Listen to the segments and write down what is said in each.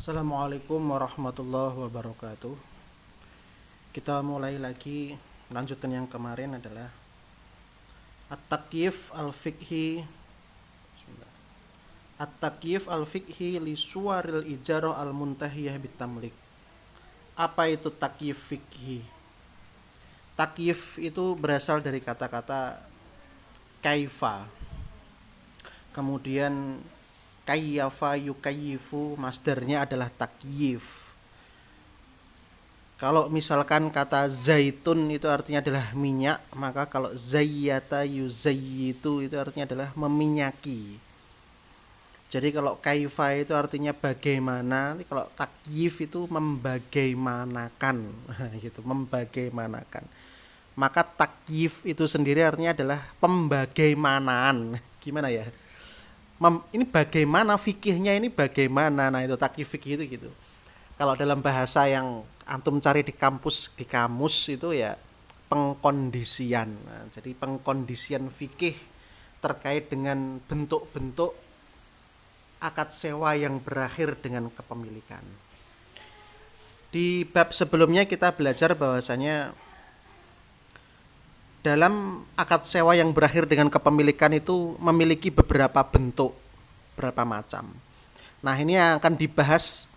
Assalamualaikum warahmatullahi wabarakatuh. Kita mulai lagi. Lanjutan yang kemarin adalah At-Takyif al-Fiqhi At-Takyif al-Fiqhi li suwaril ijarah al-muntahiyah bitamlik. Apa itu takyif fikhi? Takyif itu berasal dari kata-kata kaifa. Kemudian kayyafa yukayyifu, masdarnya adalah takyif. Kalau misalkan kata zaitun itu artinya adalah minyak, maka kalau zayyata yuzayyitu itu artinya adalah meminyaki. Jadi kalau kaifa itu artinya bagaimana, kalau takyif itu membagaimanakan gitu, membagaimanakan. Maka takyif itu sendiri artinya adalah pembagaimanaan. Gimana ya? Ini bagaimana fikihnya, ini bagaimana, nah itu takyif fikih itu gitu. Kalau dalam bahasa yang antum cari di kamus itu ya pengkondisian. Nah, jadi pengkondisian fikih terkait dengan bentuk-bentuk akad sewa yang berakhir dengan kepemilikan. Di bab sebelumnya kita belajar bahwasanya dalam akad sewa yang berakhir dengan kepemilikan itu memiliki beberapa bentuk, beberapa macam. Nah, ini yang akan dibahas.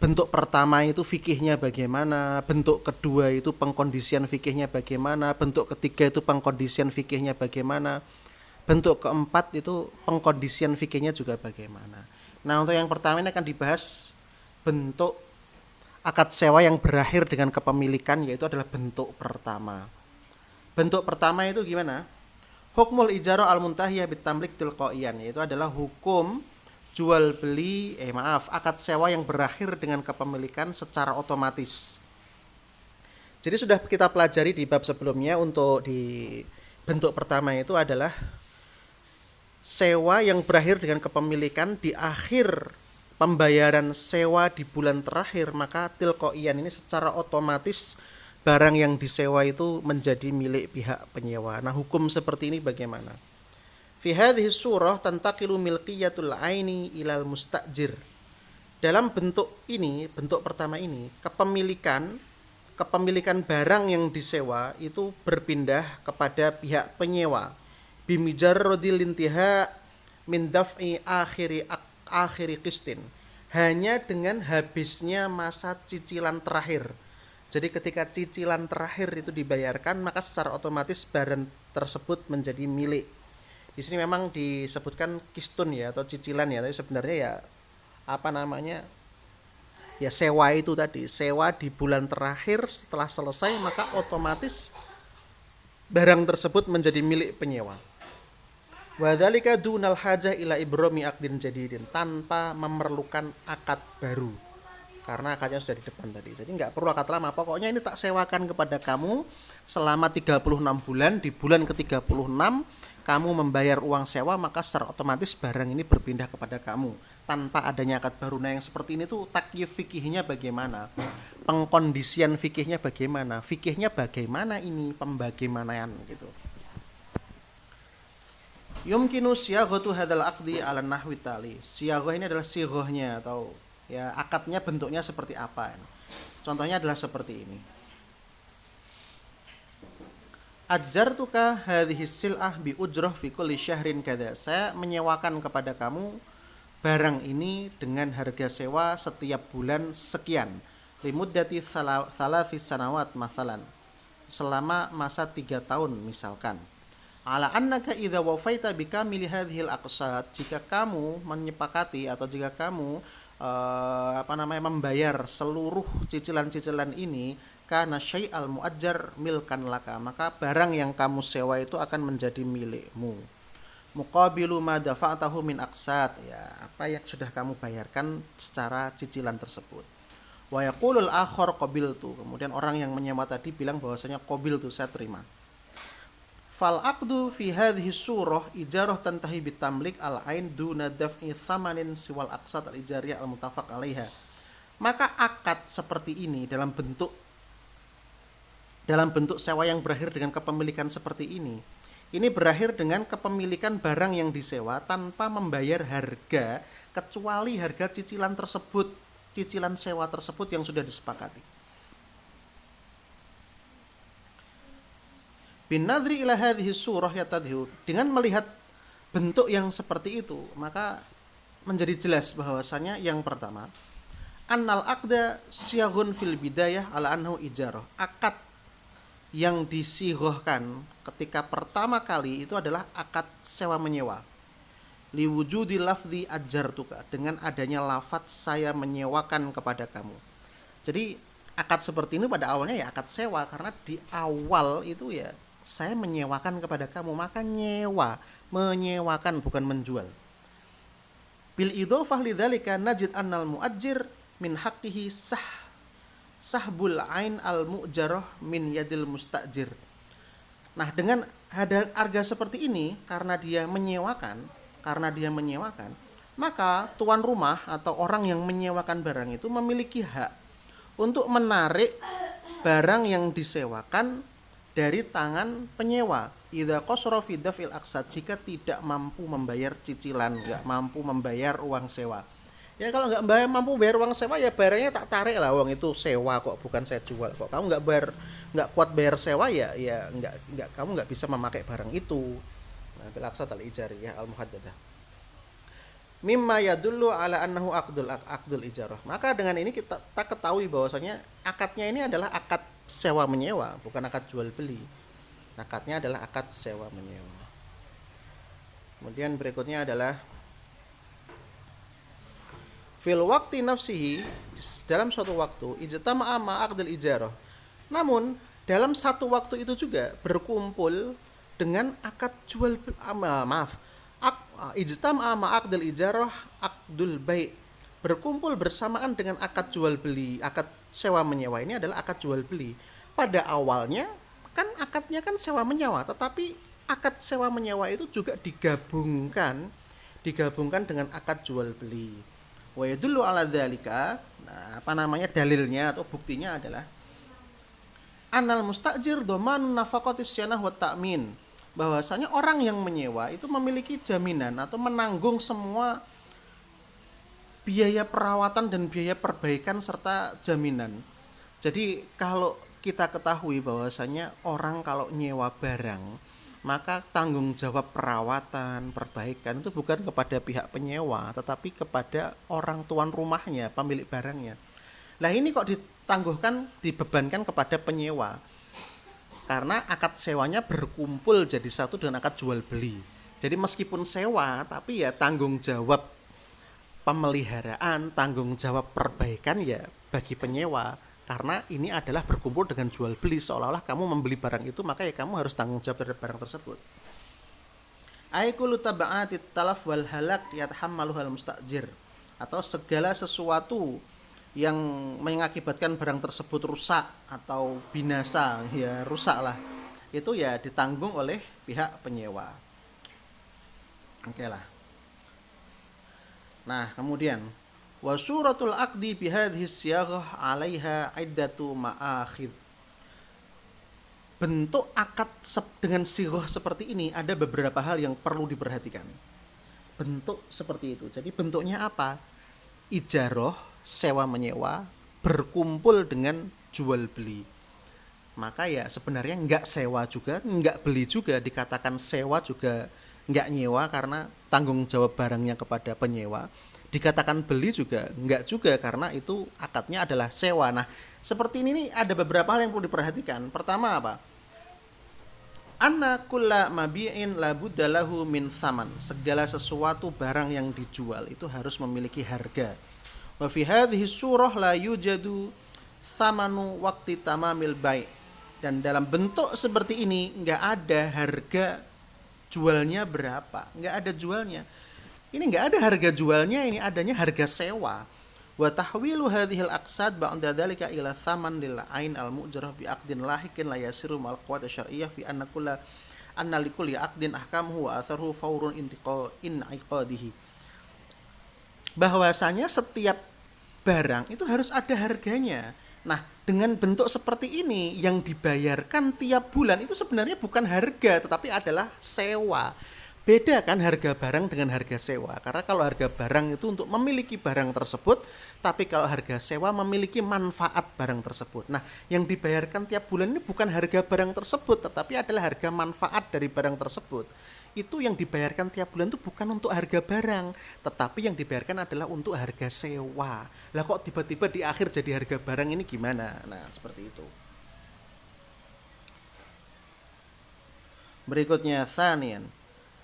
Bentuk pertama itu fikihnya bagaimana, bentuk kedua itu pengkondisian fikihnya bagaimana, bentuk ketiga itu pengkondisian fikihnya bagaimana, bentuk keempat itu pengkondisian fikihnya juga bagaimana. Nah, untuk yang pertama ini akan dibahas bentuk akad sewa yang berakhir dengan kepemilikan, yaitu adalah bentuk pertama. Bentuk pertama itu gimana? Hukmul ijarah al-muntahiyah bitamlik tilqaiyan, yaitu adalah hukum jual beli akad sewa yang berakhir dengan kepemilikan secara otomatis. Jadi sudah kita pelajari di bab sebelumnya. Untuk di bentuk pertama itu adalah sewa yang berakhir dengan kepemilikan di akhir pembayaran sewa di bulan terakhir, maka tilqaiyan ini secara otomatis barang yang disewa itu menjadi milik pihak penyewa. Nah, hukum seperti ini bagaimana? Fi hadhihi surah tantaqilu milqiyatul aini ilal mustajir. Dalam bentuk ini, bentuk pertama ini, kepemilikan barang yang disewa itu berpindah kepada pihak penyewa. Bimijarrodil intiha min daf'i akhiri qistin. Hanya dengan habisnya masa cicilan terakhir. Jadi ketika cicilan terakhir itu dibayarkan, maka secara otomatis barang tersebut menjadi milik. Di sini memang disebutkan kistun ya, atau cicilan ya, tapi sebenarnya ya ya sewa itu tadi, sewa di bulan terakhir setelah selesai, maka otomatis barang tersebut menjadi milik penyewa. Wadzalika dunal hajah ila ibrami aqdin jadidin, tanpa memerlukan akad baru. Karena akadnya sudah di depan tadi. Jadi nggak perlu akad lama. Pokoknya ini tak sewakan kepada kamu selama 36 bulan. Di bulan ke-36 kamu membayar uang sewa, maka secara otomatis barang ini berpindah kepada kamu tanpa adanya akad baru. Nah, yang seperti ini tuh takyif fikihnya bagaimana? Pengkondisian fikihnya bagaimana? Fikihnya bagaimana ini pembagaimanaan gitu. Yumkinu siyaghatu hadzal aqdi 'ala nahwi tali. Siyaghah ini adalah sighahnya atau ya akadnya bentuknya seperti apa. Contohnya adalah seperti ini. Ajartuka hadhihi sil'ah bi ujrah fi kulli syahrin kadza. Saya menyewakan kepada kamu barang ini dengan harga sewa setiap bulan sekian. Limuddati thalathi sanawat masalan. Selama masa 3 tahun misalkan. Ala annaka idza wafaita bikamili hadhil aqsat, jika kamu menyepakati atau jika kamu membayar seluruh cicilan-cicilan ini, kana syai'al muajjar milkan laka, maka barang yang kamu sewa itu akan menjadi milikmu. Muqabilu ma dafa'tahu min aqsat, ya apa yang sudah kamu bayarkan secara cicilan tersebut. Wa yaqulul akhar qabiltu, kemudian orang yang menyewa tadi bilang bahwasanya qabiltu, saya terima. Fal aqdu fi hadhihi surah ijarah tantahi bitamlik al ain duna daf'i thamanin siwal aqsat al ijariyah al muttafaq 'alaiha. Maka akad seperti ini dalam bentuk sewa yang berakhir dengan kepemilikan seperti ini berakhir dengan kepemilikan barang yang disewa tanpa membayar harga kecuali harga cicilan tersebut. cicilan sewa tersebut yang sudah disepakati. Bin nadri ila hadhihi surah yatadhiru, dengan melihat bentuk yang seperti itu, maka menjadi jelas bahwasanya yang pertama, annal aqda siyaghun fil bidayah ala annahu ijarah. Akad yang disighahkan ketika pertama kali itu adalah akad sewa menyewa. Liwujudi lafzi ajartuka, dengan adanya lafaz saya menyewakan kepada kamu. Jadi akad seperti ini pada awalnya ya akad sewa, karena di awal itu ya saya menyewakan kepada kamu, maka nyewa, menyewakan bukan menjual. Bil idhofah lidzalika najid annal muajir min haqqihi sahbul ain al mu'jarah min yadil mustajir. Nah, dengan ada harga seperti ini, karena dia menyewakan, maka tuan rumah atau orang yang menyewakan barang itu memiliki hak untuk menarik barang yang disewakan dari tangan penyewa. Idza qasara fi daf'il aqsad, jika tidak mampu membayar cicilan, enggak mampu membayar uang sewa. Ya kalau enggak mampu bayar uang sewa, ya barangnya tak tarik lah, uang itu sewa kok, bukan saya jual kok. Kamu enggak kuat bayar sewa, ya enggak kamu enggak bisa memakai barang itu. Nah, fil aqsad al ijariyah al muhaddadah. Mimma yadullu ala annahu aqdul ijarah. Maka dengan ini kita ketahui bahwasanya akadnya ini adalah akad sewa menyewa, bukan akad jual beli. Akadnya adalah akad sewa menyewa. Kemudian berikutnya adalah fil waqti nafsihi, dalam suatu waktu, ijtama'a ma aqdul ijarah. Namun dalam satu waktu itu juga berkumpul dengan akad jual ijtama'a ma aqdul ijarah aqdul bai'. Berkumpul bersamaan dengan akad jual beli. Akad sewa menyewa ini adalah akad jual beli. Pada awalnya kan akadnya kan sewa menyewa, tetapi akad sewa menyewa itu juga digabungkan dengan akad jual beli. Wa yadullu ala dzalika, dalilnya atau buktinya adalah anal mustajir dhamanun nafaqatis syanah wa ta'min, bahwasanya orang yang menyewa itu memiliki jaminan atau menanggung semua biaya perawatan dan biaya perbaikan serta jaminan. Jadi kalau kita ketahui bahwasanya orang kalau nyewa barang, maka tanggung jawab perawatan, perbaikan itu bukan kepada pihak penyewa, tetapi kepada orang tuan rumahnya, pemilik barangnya. Nah ini kok dibebankan kepada penyewa, karena akad sewanya berkumpul jadi satu dengan akad jual beli. Jadi meskipun sewa, tapi ya tanggung jawab pemeliharaan, tanggung jawab perbaikan ya bagi penyewa. Karena ini adalah berkumpul dengan jual beli, seolah-olah kamu membeli barang itu, maka ya kamu harus tanggung jawab terhadap barang tersebut. Aikulu taba'atit talaf wal halak yatahammaluhal mustajir, atau segala sesuatu yang mengakibatkan barang tersebut rusak atau binasa, ya rusak lah, itu ya ditanggung oleh pihak penyewa. Oke lah. Nah, kemudian wa suratul aqdi bihadhihi siyaghah 'alaiha iddatu ma'akhid. Bentuk akad dengan sighah seperti ini ada beberapa hal yang perlu diperhatikan. Bentuk seperti itu. Jadi bentuknya apa? Ijarah, sewa menyewa, berkumpul dengan jual beli. Maka ya sebenarnya enggak sewa juga, enggak beli juga, dikatakan sewa juga enggak nyewa karena tanggung jawab barangnya kepada penyewa. Dikatakan beli juga enggak juga, karena itu akadnya adalah sewa. Nah, seperti ini nih ada beberapa hal yang perlu diperhatikan. Pertama apa? Anna kulla mabi'in la budda lahu min thaman. Segala sesuatu barang yang dijual itu harus memiliki harga. Wa fi hadhihi surah la yujadu thamanu waqti tamamil bai'. Dan dalam bentuk seperti ini enggak ada harga jualnya berapa, enggak ada jualnya. Ini enggak ada harga jualnya, ini adanya harga sewa. Wa tahwilu hadhil aqsad ba'da dzalika ila thaman lil ain al mu'jarah bi aqdin lahiqin la yasiru mal quwwat syar'iyyah fi anna likulli aqdin ahkamuhu wa atharuhu fawrun in'iqadihi. Bahwasanya setiap barang itu harus ada harganya. Nah, dengan bentuk seperti ini yang dibayarkan tiap bulan itu sebenarnya bukan harga tetapi adalah sewa. Beda kan harga barang dengan harga sewa. Karena kalau harga barang itu untuk memiliki barang tersebut, tapi kalau harga sewa memiliki manfaat barang tersebut. Nah, yang dibayarkan tiap bulan ini bukan harga barang tersebut, tetapi adalah harga manfaat dari barang tersebut. Itu yang dibayarkan tiap bulan itu bukan untuk harga barang, tetapi yang dibayarkan adalah untuk harga sewa. Lah kok tiba-tiba di akhir jadi harga barang, ini gimana? Nah, seperti itu. Berikutnya, Thanian.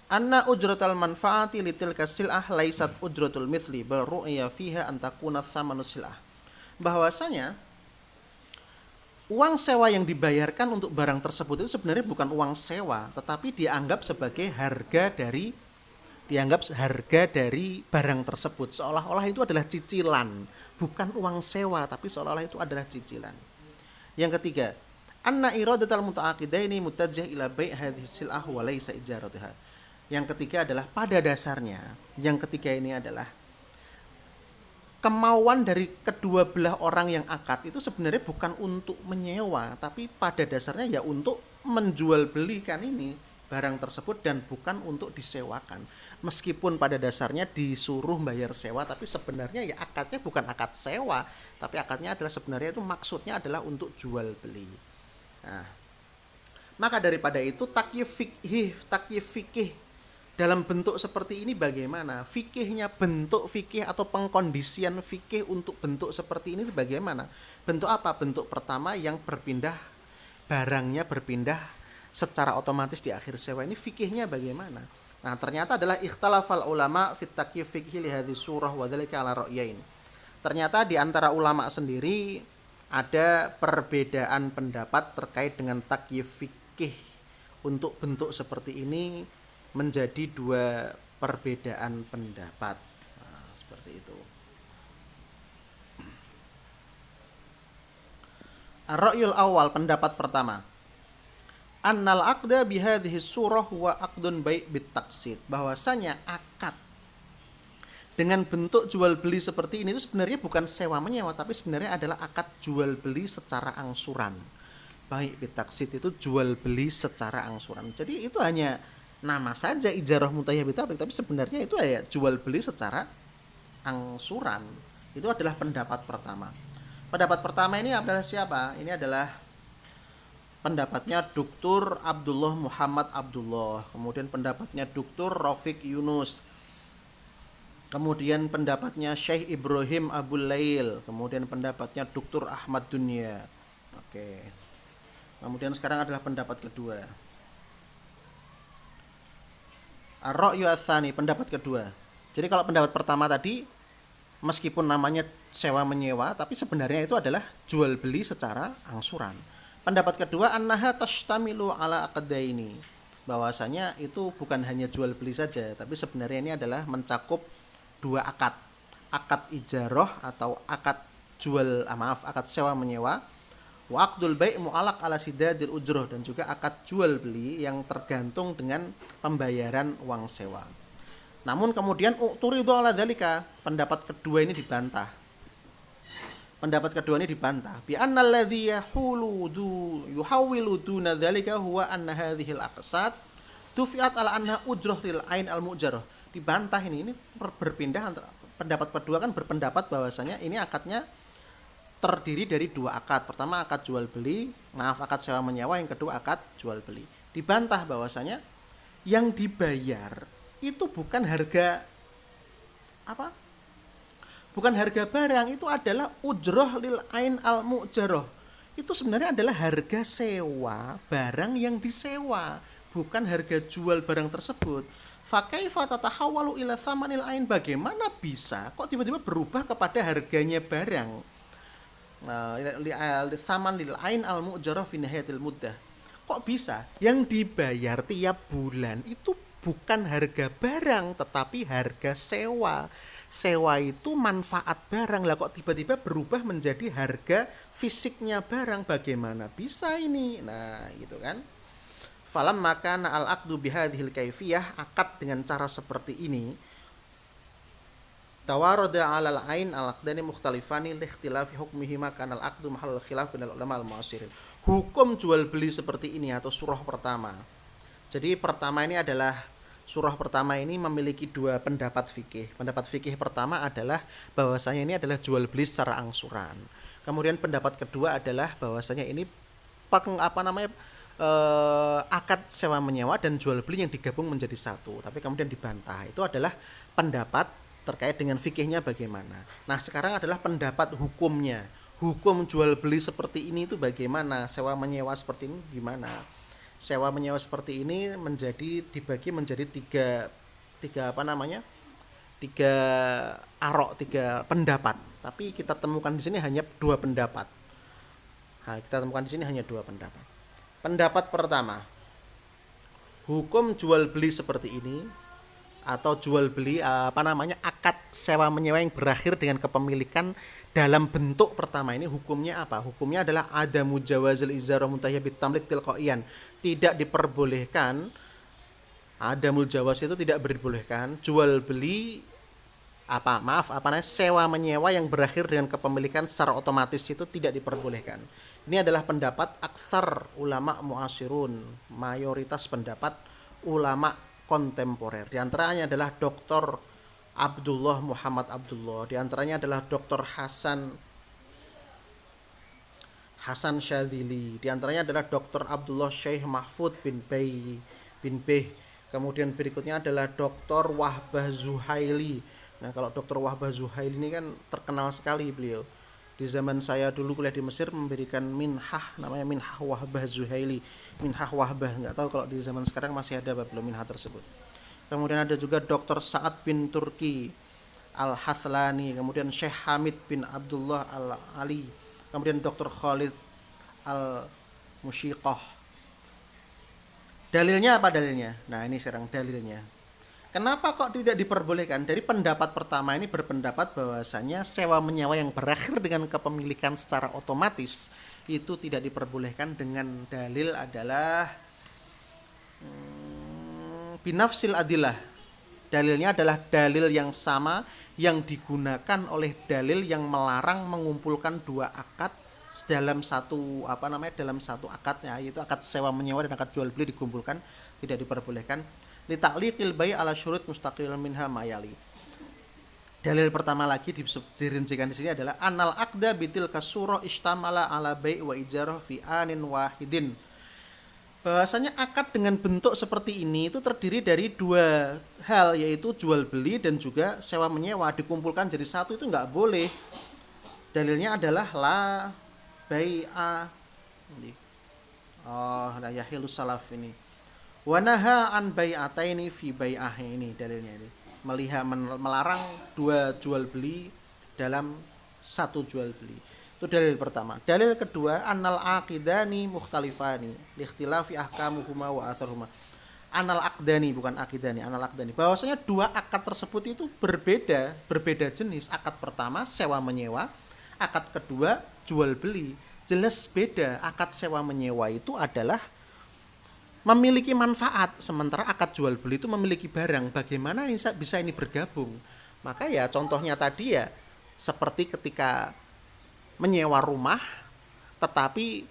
Anna ujratal manfaati litilka sil'ah laisat ujratul mithli bal ru'ya fiha an takuna thamanu sil'ah. Bahwasanya uang sewa yang dibayarkan untuk barang tersebut itu sebenarnya bukan uang sewa, tetapi dianggap sebagai harga dari barang tersebut, seolah-olah itu adalah cicilan, bukan uang sewa, tapi seolah-olah itu adalah cicilan. Yang ketiga, anna iradatal muta'aqidaini mutajjah ila bai' hadhihi sil'ah wa laisa ijaratiha. Yang ketiga adalah pada dasarnya, yang ketiga ini adalah kemauan dari kedua belah orang yang akad itu sebenarnya bukan untuk menyewa, tapi pada dasarnya ya untuk menjual belikan ini barang tersebut dan bukan untuk disewakan. Meskipun pada dasarnya disuruh bayar sewa, tapi sebenarnya ya akadnya bukan akad sewa, tapi akadnya adalah sebenarnya itu maksudnya adalah untuk jual beli. Nah, maka daripada itu takyif fikih dalam bentuk seperti ini bagaimana? Fikihnya, bentuk fikih atau pengkondisian fikih untuk bentuk seperti ini bagaimana? Bentuk apa? Bentuk pertama yang barangnya berpindah secara otomatis di akhir sewa, ini fikihnya bagaimana? Nah, ternyata adalah ikhtalafal ulama fit takyif fikhi li hadhihi surah wa dzalika ala ra'yain. Ternyata di antara ulama sendiri ada perbedaan pendapat terkait dengan takyif fikih untuk bentuk seperti ini, menjadi dua perbedaan pendapat. Nah, seperti itu. Ar-ra'yul awal, pendapat pertama. Annal aqda bihadhihi surah wa aqdun bai' bitaksid. Bahwasanya akad dengan bentuk jual beli seperti ini itu sebenarnya bukan sewa menyewa, tapi sebenarnya adalah akad jual beli secara angsuran. Bai' bitaksid itu jual beli secara angsuran. Jadi itu hanya nama saja ijarah mutayyah bitabrik, tapi sebenarnya itu ya jual beli secara angsuran. Itu adalah pendapat pertama. Pendapat pertama ini adalah siapa? Ini adalah pendapatnya Dr. Abdullah Muhammad Abdullah, kemudian pendapatnya Dr. Rafiq Yunus, kemudian pendapatnya Syekh Ibrahim Abul Lail, kemudian pendapatnya Dr. Ahmad Dunya. Oke. Kemudian sekarang adalah pendapat kedua. Ar-ra'yu ats-tsani, pendapat kedua. Jadi kalau pendapat pertama tadi meskipun namanya sewa menyewa, tapi sebenarnya itu adalah jual beli secara angsuran. Pendapat kedua, annaha tashtamilu ala aqdaini. Bahwasanya itu bukan hanya jual beli saja, tapi sebenarnya ini adalah mencakup dua akad. Akad ijarah atau akad akad sewa menyewa. Wa aqdul bai' mu'allaq ala sidadil ujrah, dan juga akad jual beli yang tergantung dengan pembayaran uang sewa. Namun kemudian u'turidu ala dzalika, pendapat kedua ini dibantah. Pendapat kedua ini dibantah. Bi anna alladhi yuhawwilu duna dzalika huwa anna hadhil aqsad tufiat ala anha ujrah lil ain al mu'jarah. Dibantah ini berpindah antara pendapat kedua kan berpendapat bahwasanya ini akadnya terdiri dari dua akad. Pertama akad jual beli, akad sewa menyewa, yang kedua akad jual beli. Dibantah bahwasanya yang dibayar itu bukan harga apa? Bukan harga barang, itu adalah ujroh lil ain al mu'jarah. Itu sebenarnya adalah harga sewa barang yang disewa, bukan harga jual barang tersebut. Fa kaifa tatahawwalu ila tsamanil ain? Bagaimana bisa kok tiba-tiba berubah kepada harganya barang? Tsaman lil ain al mu'jarah fi nihayatil muddah. Kok bisa yang dibayar tiap bulan itu bukan harga barang tetapi harga sewa. Sewa itu manfaat barang. Lah kok tiba-tiba berubah menjadi harga fisiknya barang? Bagaimana bisa ini? Nah, gitu kan. Falam maka al aqdu bihadhil kaifiyah, akad dengan cara seperti ini, tawarada 'alal ain al-aqdani mukhtalifani li ikhtilafi hukmihima kana al-aqdu mahallul khilaf bainal ulama al-mu'asirin. Hukum jual beli seperti ini atau surah pertama. Jadi pertama ini adalah Surah pertama ini memiliki dua pendapat fikih. Pendapat fikih pertama adalah bahwasanya ini adalah jual beli secara angsuran. Kemudian pendapat kedua adalah bahwasanya ini akad sewa menyewa dan jual beli yang digabung menjadi satu. Tapi kemudian dibantah. Itu adalah pendapat terkait dengan fikihnya bagaimana. Nah, sekarang adalah pendapat hukumnya. Hukum jual beli seperti ini itu bagaimana? Sewa menyewa seperti ini gimana? Sewa menyewa seperti ini dibagi menjadi tiga tiga pendapat. Tapi kita temukan di sini hanya dua pendapat. Pendapat pertama, hukum jual beli seperti ini atau jual beli akad sewa menyewa yang berakhir dengan kepemilikan dalam bentuk pertama ini hukumnya apa? Hukumnya adalah adamu jawazil ijarah muntahiyah bitamlik tilqaiyan. Tidak diperbolehkan, adamul jawaz itu tidak diperbolehkan jual beli sewa menyewa yang berakhir dengan kepemilikan secara otomatis itu tidak diperbolehkan. Ini adalah pendapat aktsar ulama muasirun, mayoritas pendapat ulama kontemporer. Di antaranya adalah Dr. Abdullah Muhammad Abdullah, di antaranya adalah Dr. Hasan Syadzili, di antaranya adalah Dr. Abdullah Syekh Mahfud bin Beh. Kemudian berikutnya adalah Dr. Wahbah Zuhaili. Nah, kalau Dr. Wahbah Zuhaili ini kan terkenal sekali beliau. Di zaman saya dulu kuliah di Mesir memberikan minhah, namanya minhah Wahbah Zuhaili. Minhah Wahbah, nggak tahu kalau di zaman sekarang masih ada apa belum minhah tersebut. Kemudian ada juga Dr. Sa'ad bin Turki Al-Hathlani, kemudian Syekh Hamid bin Abdullah Al-Ali, kemudian Dr. Khalid Al-Musyiqah. Dalilnya apa dalilnya? Nah, ini sekarang dalilnya. Kenapa kok tidak diperbolehkan? Dari pendapat pertama ini berpendapat bahwasanya sewa menyewa yang berakhir dengan kepemilikan secara otomatis itu tidak diperbolehkan dengan dalil adalah binafsil adillah. Dalilnya adalah dalil yang sama yang digunakan oleh dalil yang melarang mengumpulkan dua akad dalam satu akadnya, yaitu akad sewa menyewa dan akad jual beli dikumpulkan, tidak diperbolehkan. Li ta'liqil bai' ala syurut mustaqil minha mayali. Dalil pertama lagi dirincikan di sini adalah anal aqda bitil kasura istamala ala bai' wa ijarah fi anin wahidin. Bahwasanya akad dengan bentuk seperti ini itu terdiri dari dua hal, yaitu jual beli dan juga sewa menyewa dikumpulkan jadi satu, itu nggak boleh. Dalilnya adalah la bai'a la yahilu salaf ini. Wa naha an bai'ataini fi bai'ah, ini dalilnya ini. Melarang dua jual beli dalam satu jual beli. Itu dalil pertama. Dalil kedua, annal aqidani mukhtalifani liikhtilafi ahkamuhuma wa atharhuma. Anal aqdani, bukan aqidani, anal aqdani. Bahwasanya dua akad tersebut itu berbeda jenis. Akad pertama sewa menyewa, akad kedua jual beli. Jelas beda. Akad sewa menyewa itu adalah memiliki manfaat, sementara akad jual beli itu memiliki barang. Bagaimana bisa ini bergabung? Maka ya contohnya tadi ya seperti ketika menyewa rumah, tetapi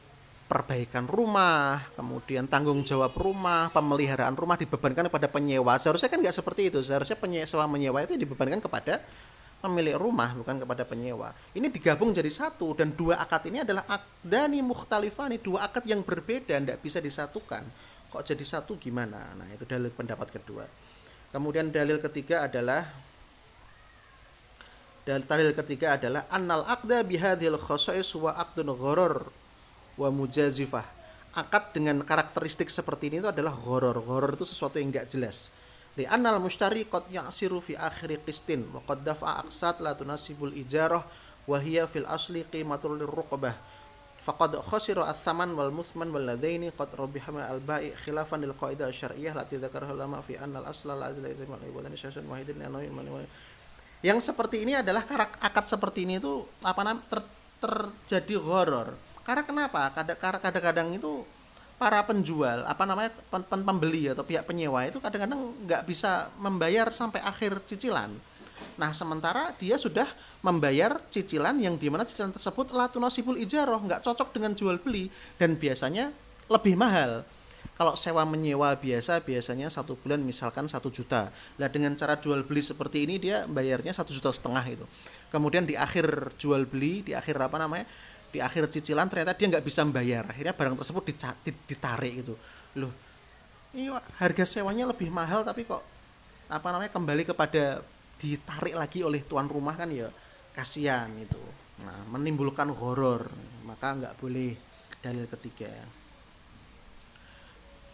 perbaikan rumah, kemudian tanggung jawab rumah, pemeliharaan rumah dibebankan kepada penyewa. Seharusnya kan nggak seperti itu. Seharusnya sewa menyewa itu dibebankan kepada pemilik rumah, bukan kepada penyewa. Ini digabung jadi satu, dan dua akad ini adalah aqdani mukhtalifani, dua akad yang berbeda, tidak bisa disatukan. Kok jadi satu gimana? Nah, itu dalil pendapat kedua. Kemudian dalil ketiga adalah annal aqda bihadhil khasa'is wa aqdun gharar wa mujazifah. Akad dengan karakteristik seperti ini itu adalah gharar. Gharar itu sesuatu yang enggak jelas. Li annal mushtari qad ya'siru fi akhiri qistin wa qad dafa'a aqsat la tunasibul ijarah wa hiya fil asli qimatul lirruqbah. Faqad khasira ats-tsaman wal muthman wal ladaini qad rabiha al bai' khilafan lil qaidah asy-syar'iyyah lati dzakaraha ulama fi annal asla la adla idzal ibadani syasan wahidin yang seperti ini adalah akad seperti ini itu terjadi gharar. Karena kenapa? Kadang-kadang itu para penjual, pembeli atau pihak penyewa itu kadang-kadang nggak bisa membayar sampai akhir cicilan. Nah, sementara dia sudah membayar cicilan yang dimana cicilan tersebut la tunasibul ijarah, nggak cocok dengan jual beli dan biasanya lebih mahal. Kalau sewa menyewa biasanya 1 bulan misalkan 1 juta. Nah dengan cara jual beli seperti ini dia bayarnya 1,5 juta itu. Kemudian di akhir jual beli, di akhir apa namanya, di akhir cicilan ternyata dia nggak bisa membayar. Akhirnya barang tersebut ditarik gitu. Loh, ini harga sewanya lebih mahal tapi kok apa namanya kembali kepada ditarik lagi oleh tuan rumah kan ya kasihan itu. Nah menimbulkan horor, maka nggak boleh. Dalil ketiga.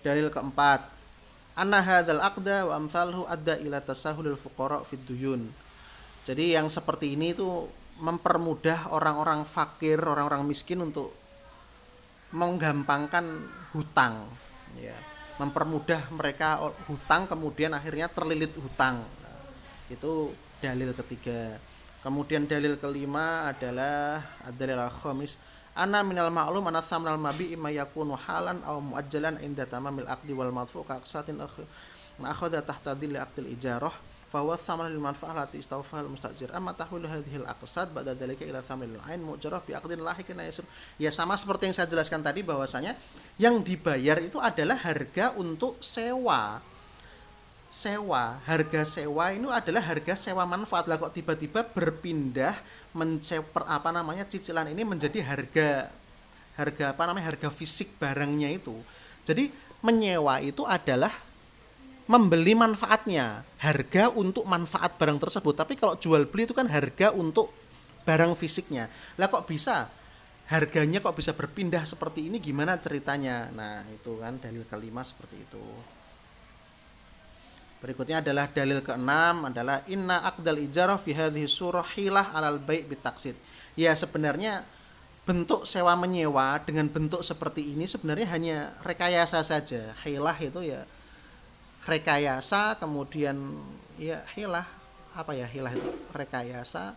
Dalil keempat, anna hadzal aqda wa amsalhu adda ila tasahulil fuqara fid duyun. Jadi yang seperti ini itu mempermudah orang-orang fakir, orang-orang miskin untuk menggampangkan hutang, ya. Mempermudah mereka hutang kemudian akhirnya terlilit hutang. Nah, itu dalil ketiga. Kemudian dalil kelima adalah dalil al-khamis, ana minal ma'lum ana thamnal mabi imma yakunu halan aw muajjalan inda tamamil aqdi wal madfu ka aqsatin akhadha tahta dhilli aqdil ijarah fa huwa thaman lil manfa'ah lati istawfa al mustajir amma tahwilu hadhihi al aqsad ba'da dhalika ila thamil ain mujarrah bi aqdin lahiqin yasir. Ya sama seperti yang saya jelaskan tadi bahwasanya yang dibayar itu adalah harga untuk sewa. Harga sewa itu adalah harga sewa manfaat. Lah kok tiba-tiba berpindah cicilan ini menjadi harga fisik barangnya itu. Jadi menyewa itu adalah membeli manfaatnya, harga untuk manfaat barang tersebut. Tapi kalau jual beli itu kan harga untuk barang fisiknya. Lah kok bisa harganya kok bisa berpindah seperti ini, gimana ceritanya? Nah itu kan dalil kelima seperti itu. Berikutnya adalah dalil keenam adalah inna aqdal ijarah fi hadhihi surah hilah alal bai' bitaksid. Ya sebenarnya bentuk sewa menyewa dengan bentuk seperti ini sebenarnya hanya rekayasa saja. Hilah itu ya rekayasa, kemudian ya hilah hilah itu rekayasa,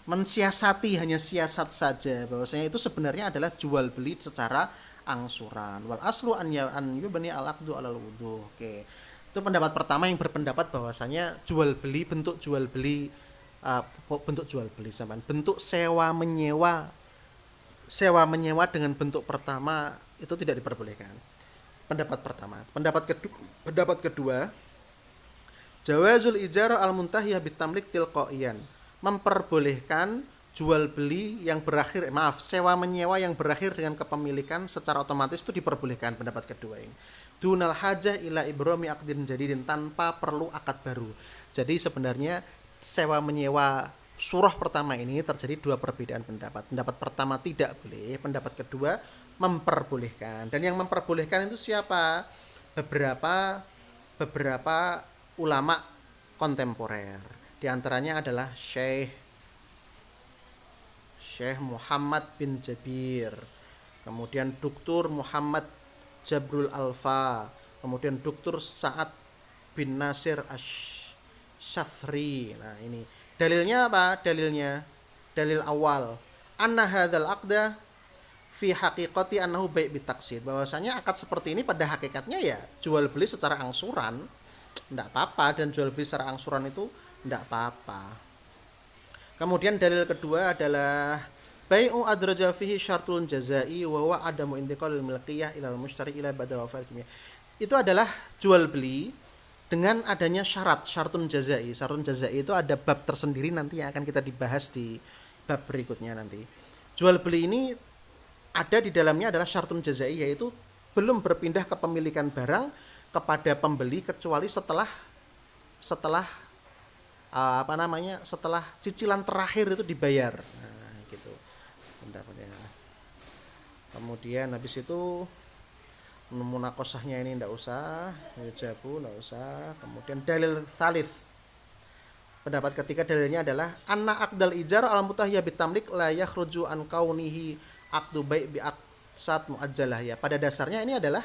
mensiasati, hanya siasat saja. Bahwasanya itu sebenarnya adalah jual beli secara angsuran. Wal aslu an yubni al aqdu alal wudu. Oke. Itu pendapat pertama yang berpendapat bahwasanya bentuk jual beli bentuk sewa menyewa dengan bentuk pertama itu tidak diperbolehkan. Pendapat pertama. Pendapat kedua, jawazul ijarah al muntahiyah bitamlik tilqaiyan, memperbolehkan jual beli yang sewa menyewa yang berakhir dengan kepemilikan secara otomatis itu diperbolehkan. Pendapat kedua ini dunal hajah ila ibromi aqdin jadidin, tanpa perlu akad baru. Jadi sebenarnya sewa menyewa surah pertama ini terjadi dua perbedaan pendapat. Pendapat pertama tidak boleh, pendapat kedua memperbolehkan. Dan yang memperbolehkan itu siapa? Beberapa ulama kontemporer. Di antaranya adalah Syekh Muhammad bin Jabir, kemudian Dr. Muhammad Jabrul Alfa, kemudian Dr. Sa'ad bin Nasir Asy-Syafri. Nah, ini dalilnya apa? Dalil awal, anna hadzal aqda fi haqiqati annahu bai' bitaksid, bahwasanya akad seperti ini pada hakikatnya ya jual beli secara angsuran, enggak apa-apa, dan jual beli secara angsuran itu enggak apa-apa. Kemudian dalil kedua adalah bai'u adraja fihi syartul jazai wa huwa adamu intiqalil milkiyah ilal mushtari ila badal wafal kimiyah. Itu adalah jual beli dengan adanya syartun jazai. Syartun jazai itu ada bab tersendiri nanti yang akan kita dibahas di bab berikutnya nanti. Jual beli ini ada di dalamnya adalah syartun jazai, yaitu belum berpindah kepemilikan barang kepada pembeli kecuali setelah setelah cicilan terakhir itu dibayar. Nah, gitu pendapatnya. Kemudian habis itu munakosahnya ini enggak usah, yujabu enggak usah. Kemudian dalil tsalits. Pendapat ketiga dalilnya adalah anna aqdal ijar al mutahiyya bitamlik la yakhruju an kaunihi aqdu bai' bi aqsat muajjalah. Ya, pada dasarnya ini adalah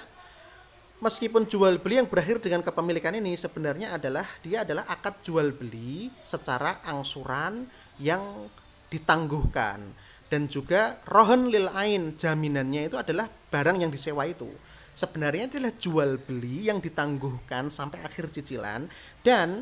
meskipun jual beli yang berakhir dengan kepemilikan ini sebenarnya dia adalah akad jual beli secara angsuran yang ditangguhkan, dan juga rohon lil ain, jaminannya itu adalah barang yang disewa itu. Sebenarnya adalah jual beli yang ditangguhkan sampai akhir cicilan, dan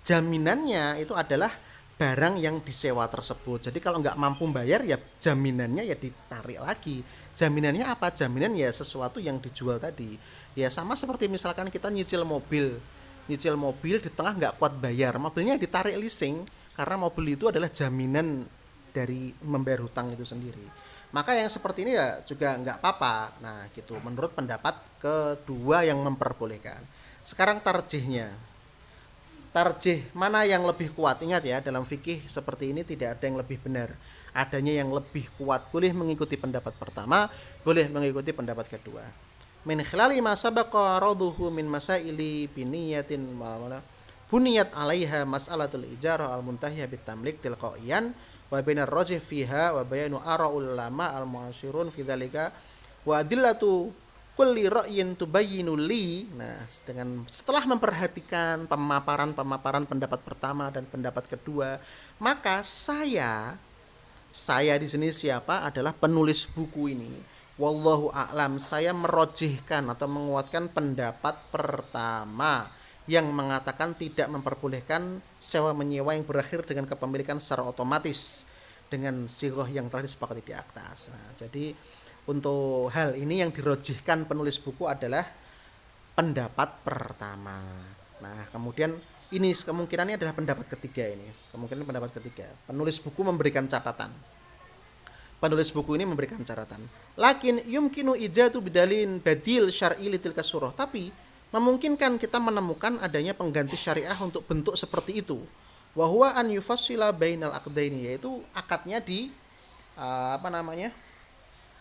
jaminannya itu adalah barang yang disewa tersebut. Jadi kalau nggak mampu bayar ya jaminannya ya ditarik lagi. Jaminannya apa? Jaminan ya sesuatu yang dijual tadi. Ya sama seperti misalkan kita nyicil mobil. Nyicil mobil di tengah nggak kuat bayar, mobilnya ditarik leasing karena mobil itu adalah jaminan dari membayar hutang itu sendiri. Maka yang seperti ini ya juga nggak apa-apa. Nah gitu menurut pendapat kedua yang memperbolehkan. Sekarang tarjihnya. Tarjih mana yang lebih kuat? Ingat ya, dalam fikih seperti ini tidak ada yang lebih benar. Adanya yang lebih kuat. Boleh mengikuti pendapat pertama, boleh mengikuti pendapat kedua. Min khilali ma sabaqa raduhu min masaili biniyatin buniyat 'alaiha mas'alatul ijarah al-muntahiyah bitamlik tilqaiyan wa bainar rajih fiha wa bayanu ara'ul ulama al-mu'asirun fi dzalika wa adillatu kulli ra'yin tubayyinu li. Nah, dengan setelah memperhatikan pemaparan pendapat pertama dan pendapat kedua, maka saya di sini siapa? Adalah penulis buku ini. Wallahu a'lam, saya merojihkan atau menguatkan pendapat pertama yang mengatakan tidak memperbolehkan sewa menyewa yang berakhir dengan kepemilikan secara otomatis dengan sighah yang telah disepakati di atas. Nah, jadi untuk hal ini yang dirojihkan penulis buku adalah pendapat pertama. Nah, kemudian ini kemungkinannya adalah pendapat ketiga ini. Kemungkinan pendapat ketiga. Penulis buku memberikan catatan. Penulis buku ini memberikan catatan. Lakin yumkinu ijadu bidalin badil syar'i litilka surah. Tapi memungkinkan kita menemukan adanya pengganti syariah untuk bentuk seperti itu. Wa huwa an yufassila bainal aqdaini, yaitu akadnya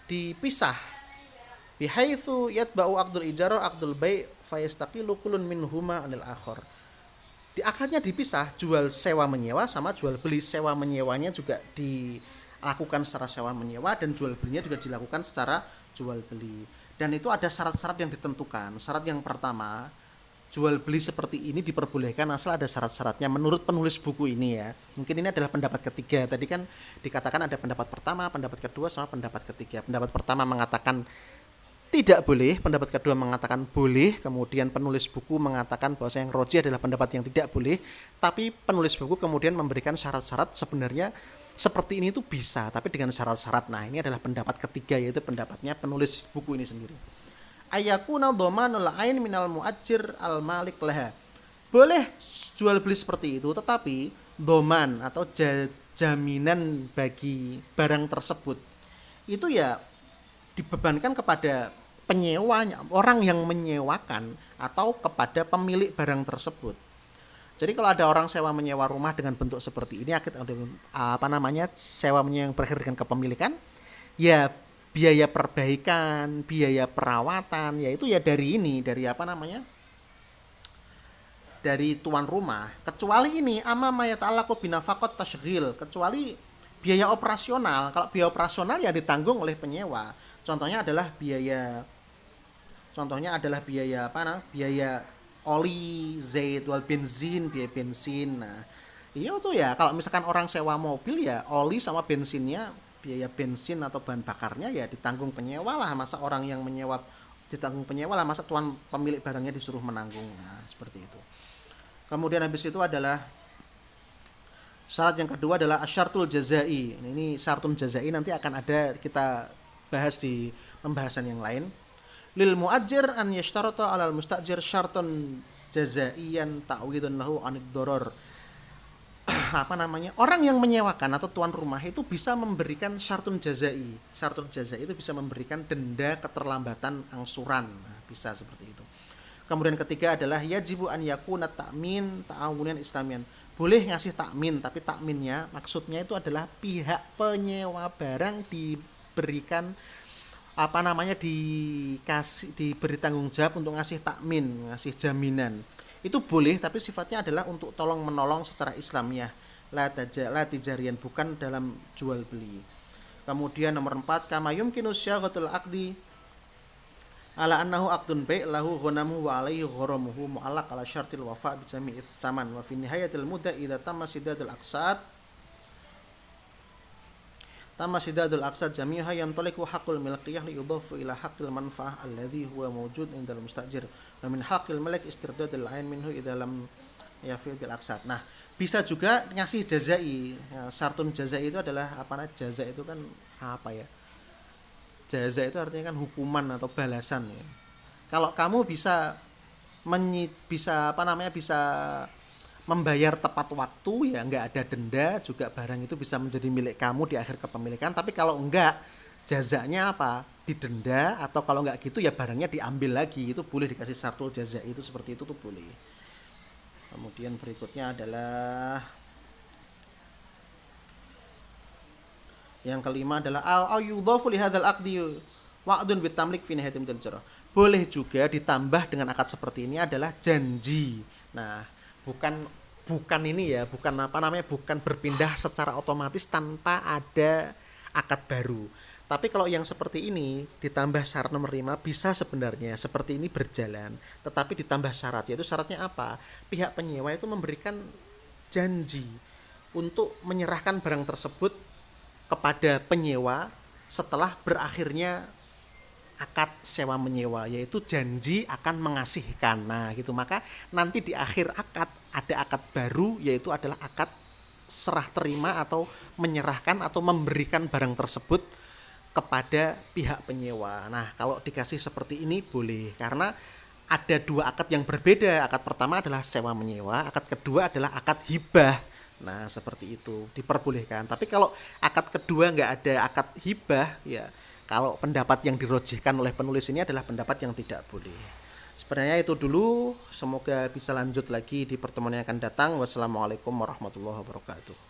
dipisah bihaitsu yatba'u aqdul ijarah aqdul bai' fayastaqilu kullun minhuma 'anil akhar. Di akadnya dipisah, jual sewa menyewa sama jual beli. Sewa menyewanya juga dilakukan secara sewa menyewa dan jual belinya juga dilakukan secara jual beli. Dan itu ada syarat-syarat yang ditentukan. Syarat yang pertama, jual beli seperti ini diperbolehkan asal ada syarat-syaratnya menurut penulis buku ini ya. Mungkin ini adalah pendapat ketiga. Tadi kan dikatakan ada pendapat pertama, pendapat kedua sama pendapat ketiga. Pendapat pertama mengatakan tidak boleh, pendapat kedua mengatakan boleh, kemudian penulis buku mengatakan bahwa yang rojih adalah pendapat yang tidak boleh, tapi penulis buku kemudian memberikan syarat-syarat sebenarnya seperti ini itu bisa, tapi dengan syarat-syarat. Nah, ini adalah pendapat ketiga, yaitu pendapatnya penulis buku ini sendiri. Ayakuna dhamanul ain minal muajjir al malik laha. Boleh jual beli seperti itu, tetapi doman atau jaminan bagi barang tersebut itu ya dibebankan kepada penyewanya, orang yang menyewakan atau kepada pemilik barang tersebut. Jadi kalau ada orang sewa menyewa rumah dengan bentuk seperti ini, sewa menyewa yang berakhir dengan kepemilikan, ya biaya perbaikan, biaya perawatan, yaitu ya dari tuan rumah. Kecuali ini yata'allaqu binafaqat tasghil, kecuali biaya operasional. Kalau biaya operasional ya ditanggung oleh penyewa. Contohnya adalah biaya biaya oli, zait, wal bensin, biaya bensin. Nah, iya tuh ya, kalau misalkan orang sewa mobil ya oli sama bensinnya, biaya bensin atau bahan bakarnya ya ditanggung penyewa lah. Masa orang yang menyewa ditanggung penyewa lah, masa tuan pemilik barangnya disuruh menanggung. Nah, seperti itu. Kemudian habis itu adalah syarat yang kedua adalah asyartul jazai. Ini syartun jazai nanti akan ada kita bahas di pembahasan yang lain. Lil muajjir an yashtarata 'alal mustajir syartun jazaiyan ta'widun lahu 'anid doror. Orang yang menyewakan atau tuan rumah itu bisa memberikan syartun jazai. Syartun jazai itu bisa memberikan denda keterlambatan angsuran. Nah, bisa seperti itu. Kemudian ketiga adalah yajibu an yakuna ta'min ta'awunan islamian. Boleh ngasih takmin, tapi takminnya maksudnya itu adalah pihak penyewa barang diberikan diberi tanggung jawab untuk ngasih takmin, ngasih jaminan. Itu boleh, tapi sifatnya adalah untuk tolong menolong secara Islamiyah, la tijarian, bukan dalam jual beli. Kemudian nomor 4, kama yumkinu syaghatul aqdi ala annahu aqdun bai' lahu ghanamuhu wa alaihi gharamuhu mu'allaq ala syartil wafa' bi jami'i tsaman wa fi nihayatil mudda idza tamma sidadul aqsad jami'ha yantaliqu haqqul milkiyah li yudhafu ila haqqil manfa'ah alladhi huwa mawjud indal mustajir wa min haqqil malik istirdadul 'ain minhu idza lam Ya fi'il bil aksar. Nah, bisa juga ngasih jazai. Ya, syartun jazai itu adalah apa namanya? Jaza itu kan apa ya? Jaza itu artinya kan hukuman atau balasan ya. Kalau kamu bisa bisa apa namanya? Bisa membayar tepat waktu ya nggak ada denda juga barang itu bisa menjadi milik kamu di akhir kepemilikan, tapi kalau enggak jazanya apa, didenda, atau kalau nggak gitu ya barangnya diambil lagi, itu boleh dikasih sartul jaza, itu seperti itu tuh boleh. Kemudian berikutnya adalah yang kelima adalah al yudhafu li hadzal aqdi wa'dun bitamlik fi nihayatil jarah. Boleh juga ditambah dengan akad seperti ini adalah janji. Nah, bukan bukan ini ya, bukan apa namanya, bukan berpindah secara otomatis tanpa ada akad baru. Tapi kalau yang seperti ini ditambah syarat nomor 5 bisa sebenarnya seperti ini berjalan, tetapi ditambah syarat, yaitu syaratnya apa? Pihak penyewa itu memberikan janji untuk menyerahkan barang tersebut kepada penyewa setelah berakhirnya akad sewa menyewa, yaitu janji akan mengasihkan. Nah, gitu. Maka nanti di akhir akad ada akad baru, yaitu adalah akad serah terima atau menyerahkan atau memberikan barang tersebut kepada pihak penyewa. Nah, kalau dikasih seperti ini boleh, karena ada dua akad yang berbeda. Akad pertama adalah sewa menyewa, akad kedua adalah akad hibah. Nah, seperti itu diperbolehkan. Tapi kalau akad kedua nggak ada akad hibah, ya kalau pendapat yang dirojihkan oleh penulis ini adalah pendapat yang tidak boleh. Sebenarnya itu dulu. Semoga bisa lanjut lagi di pertemuan yang akan datang. Wassalamualaikum warahmatullahi wabarakatuh.